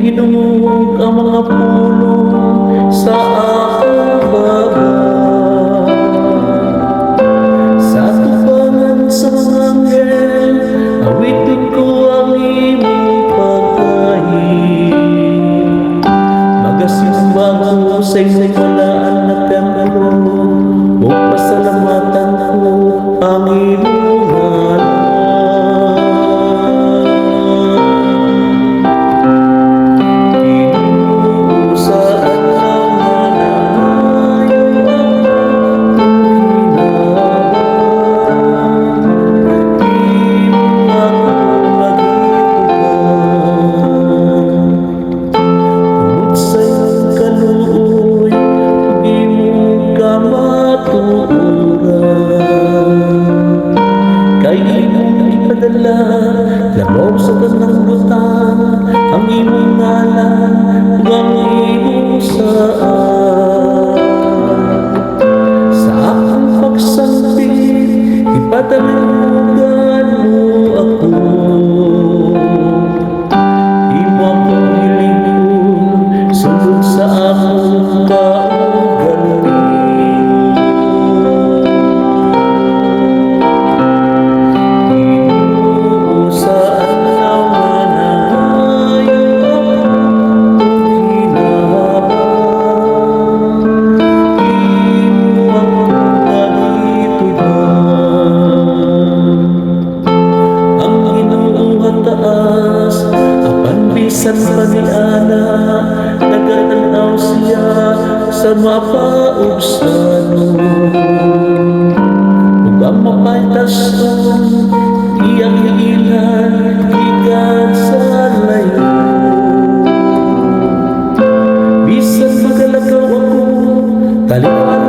hinungog ang mga pulong sa aking baga. Sa tubangan sa mga anghel, awitin ko ang imong pagkain. Magasimba ko sa imong balaan na templo, o pasalamatan ko ang imong ngalan. Labaw sa tanang lutan ang imong ngalan ang imong saan. Sa akong pagsambit ipadalugan mo ako. Imo akong hilingkod sulod sa akong kaugalingon. Bisan pa ni Ana, nagatanaw siya sa mapaog sa ug ang mapaitaston iyang hiilan gikan sa layo. Bisan magalagaw ako, talikuan